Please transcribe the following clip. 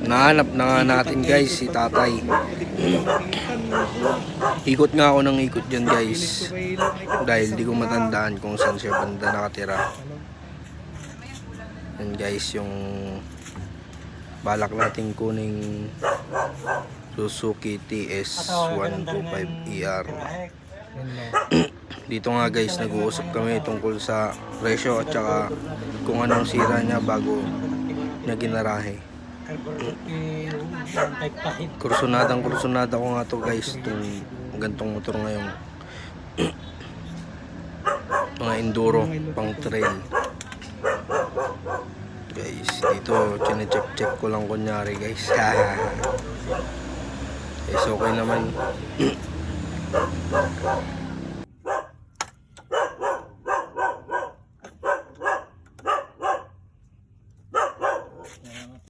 Nahanap na nga natin guys si tatay. Ikot nga ako ng ikot dyan guys. Dahil di ko matandaan kung saan siya banda nakatira. Yan guys yung balak nating kuning Suzuki TS125ER. Dito nga guys nag-uusap kami tungkol sa presyo at saka kung anong sira niya bago niya ginarahe. Kursunada ko nga to guys, itong gantong motor ngayon. Mga enduro pang trail guys. Dito chine-check ko lang kunyari guys. Guys, okay naman.